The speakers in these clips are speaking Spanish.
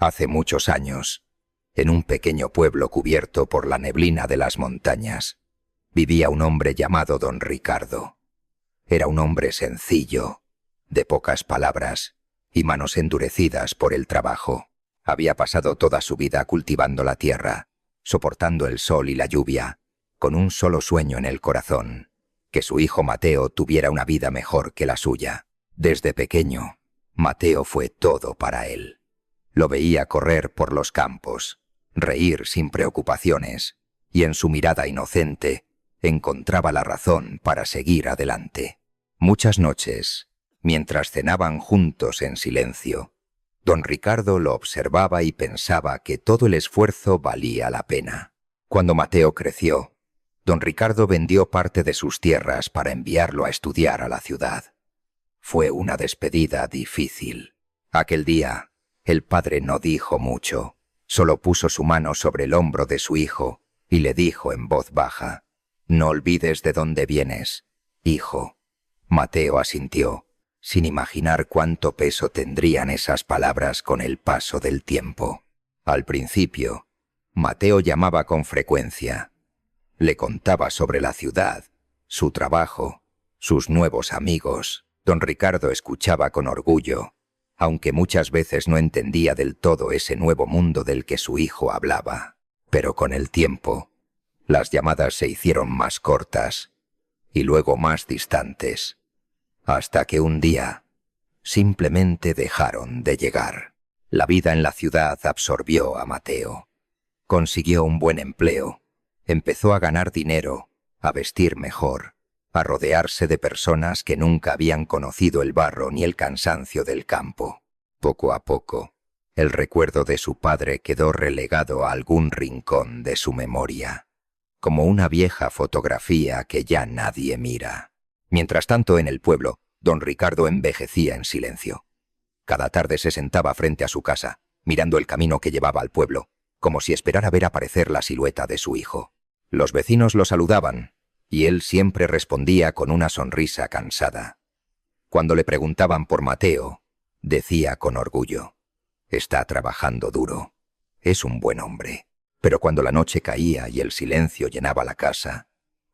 Hace muchos años, en un pequeño pueblo cubierto por la neblina de las montañas, vivía un hombre llamado Don Ricardo. Era un hombre sencillo, de pocas palabras y manos endurecidas por el trabajo. Había pasado toda su vida cultivando la tierra, soportando el sol y la lluvia, con un solo sueño en el corazón: que su hijo Mateo tuviera una vida mejor que la suya. Desde pequeño, Mateo fue todo para él. Lo veía correr por los campos, reír sin preocupaciones, y en su mirada inocente encontraba la razón para seguir adelante. Muchas noches, mientras cenaban juntos en silencio, don Ricardo lo observaba y pensaba que todo el esfuerzo valía la pena. Cuando Mateo creció, don Ricardo vendió parte de sus tierras para enviarlo a estudiar a la ciudad. Fue una despedida difícil. Aquel día, el padre no dijo mucho, solo puso su mano sobre el hombro de su hijo y le dijo en voz baja: «No olvides de dónde vienes, hijo». Mateo asintió, sin imaginar cuánto peso tendrían esas palabras con el paso del tiempo. Al principio, Mateo llamaba con frecuencia. Le contaba sobre la ciudad, su trabajo, sus nuevos amigos. Don Ricardo escuchaba con orgullo, aunque muchas veces no entendía del todo ese nuevo mundo del que su hijo hablaba. Pero con el tiempo, las llamadas se hicieron más cortas y luego más distantes, hasta que un día simplemente dejaron de llegar. La vida en la ciudad absorbió a Mateo. Consiguió un buen empleo, empezó a ganar dinero, a vestir mejor, a rodearse de personas que nunca habían conocido el barro ni el cansancio del campo. Poco a poco, el recuerdo de su padre quedó relegado a algún rincón de su memoria, como una vieja fotografía que ya nadie mira. Mientras tanto, en el pueblo, don Ricardo envejecía en silencio. Cada tarde se sentaba frente a su casa, mirando el camino que llevaba al pueblo, como si esperara ver aparecer la silueta de su hijo. Los vecinos lo saludaban, y él siempre respondía con una sonrisa cansada. Cuando le preguntaban por Mateo, decía con orgullo: «Está trabajando duro. Es un buen hombre». Pero cuando la noche caía y el silencio llenaba la casa,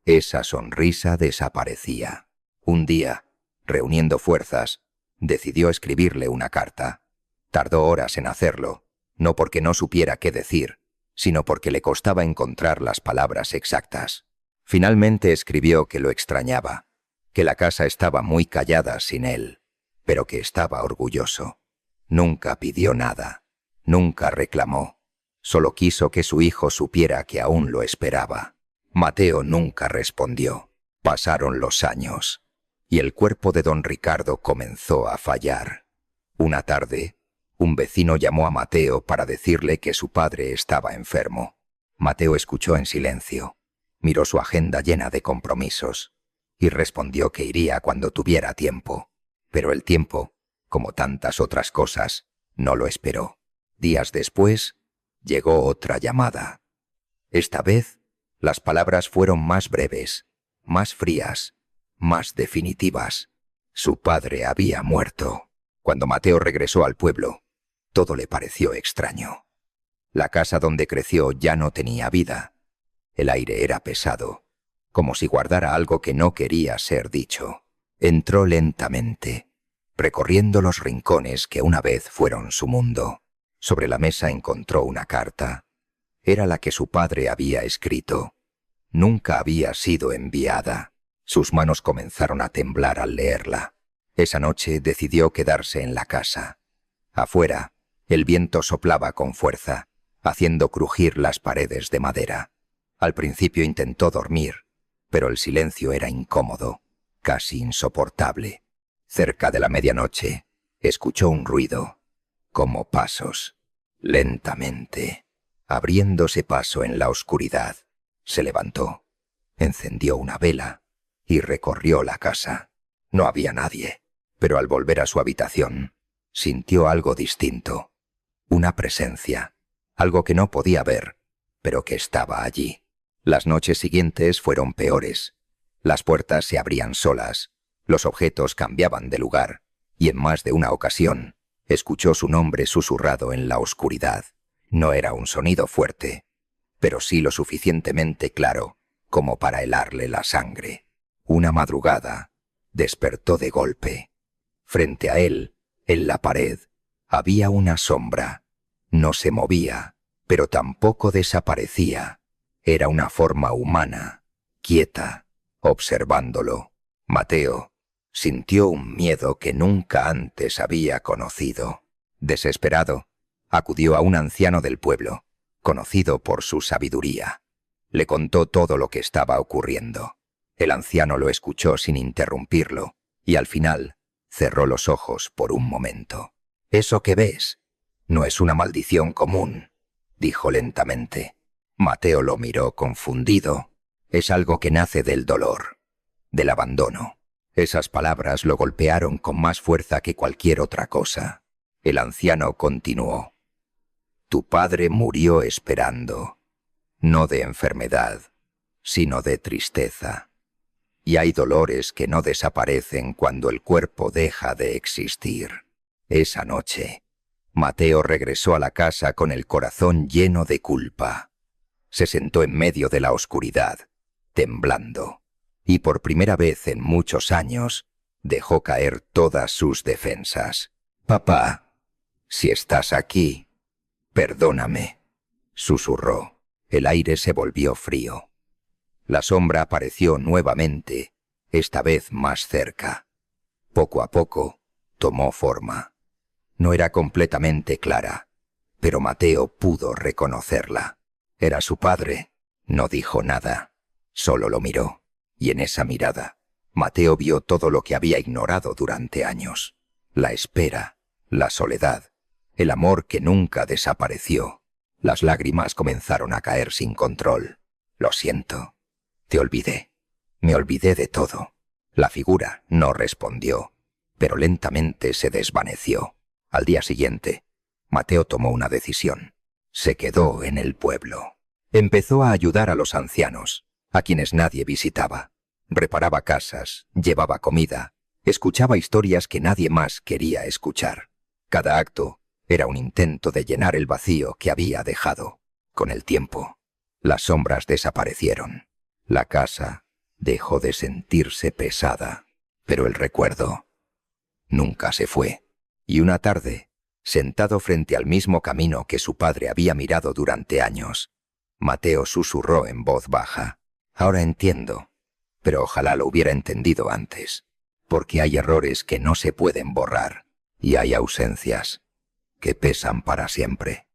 esa sonrisa desaparecía. Un día, reuniendo fuerzas, decidió escribirle una carta. Tardó horas en hacerlo, no porque no supiera qué decir, sino porque le costaba encontrar las palabras exactas. Finalmente escribió que lo extrañaba, que la casa estaba muy callada sin él, pero que estaba orgulloso. Nunca pidió nada, nunca reclamó, solo quiso que su hijo supiera que aún lo esperaba. Mateo nunca respondió. Pasaron los años, y el cuerpo de don Ricardo comenzó a fallar. Una tarde, un vecino llamó a Mateo para decirle que su padre estaba enfermo. Mateo escuchó en silencio. Miró su agenda llena de compromisos y respondió que iría cuando tuviera tiempo. Pero el tiempo, como tantas otras cosas, no lo esperó. Días después, llegó otra llamada. Esta vez, las palabras fueron más breves, más frías, más definitivas. Su padre había muerto. Cuando Mateo regresó al pueblo, todo le pareció extraño. La casa donde creció ya no tenía vida. El aire era pesado, como si guardara algo que no quería ser dicho. Entró lentamente, recorriendo los rincones que una vez fueron su mundo. Sobre la mesa encontró una carta. Era la que su padre había escrito. Nunca había sido enviada. Sus manos comenzaron a temblar al leerla. Esa noche decidió quedarse en la casa. Afuera, el viento soplaba con fuerza, haciendo crujir las paredes de madera. Al principio intentó dormir, pero el silencio era incómodo, casi insoportable. Cerca de la medianoche, escuchó un ruido, como pasos, lentamente, abriéndose paso en la oscuridad. Se levantó, encendió una vela y recorrió la casa. No había nadie, pero al volver a su habitación, sintió algo distinto, una presencia, algo que no podía ver, pero que estaba allí. Las noches siguientes fueron peores. Las puertas se abrían solas, los objetos cambiaban de lugar, y en más de una ocasión, Escuchó su nombre susurrado en la oscuridad. No era un sonido fuerte, pero sí lo suficientemente claro como para helarle la sangre. Una madrugada, despertó de golpe. Frente a él, en la pared, había una sombra. No se movía, pero tampoco desaparecía. Era una forma humana, quieta, observándolo. Mateo sintió un miedo que nunca antes había conocido. Desesperado, acudió a un anciano del pueblo, conocido por su sabiduría. Le contó todo lo que estaba ocurriendo. El anciano lo escuchó sin interrumpirlo, y al final cerró los ojos por un momento. «Eso que ves no es una maldición común», dijo lentamente. Mateo lo miró confundido. «Es algo que nace del dolor, del abandono». Esas palabras lo golpearon con más fuerza que cualquier otra cosa. El anciano continuó. «Tu padre murió esperando, no de enfermedad, sino de tristeza. Y hay dolores que no desaparecen cuando el cuerpo deja de existir». Esa noche, Mateo regresó a la casa con el corazón lleno de culpa. Se sentó en medio de la oscuridad, temblando, y por primera vez en muchos años dejó caer todas sus defensas. «Papá, si estás aquí, perdóname», susurró. El aire se volvió frío. La sombra apareció nuevamente, esta vez más cerca. Poco a poco, tomó forma. No era completamente clara, pero Mateo pudo reconocerla. Era su padre. No dijo nada, solo lo miró, y en esa mirada, Mateo vio todo lo que había ignorado durante años. La espera, la soledad, el amor que nunca desapareció. Las lágrimas comenzaron a caer sin control. «Lo siento. Te olvidé. Me olvidé de todo». La figura no respondió, pero lentamente se desvaneció. Al día siguiente, Mateo tomó una decisión. Se quedó en el pueblo. Empezó a ayudar a los ancianos, a quienes nadie visitaba. Reparaba casas, llevaba comida, escuchaba historias que nadie más quería escuchar. Cada acto era un intento de llenar el vacío que había dejado. Con el tiempo, las sombras desaparecieron. La casa dejó de sentirse pesada, pero el recuerdo nunca se fue. Y una tarde, sentado frente al mismo camino que su padre había mirado durante años, Mateo susurró en voz baja. «Ahora entiendo, pero ojalá lo hubiera entendido antes, porque hay errores que no se pueden borrar y hay ausencias que pesan para siempre».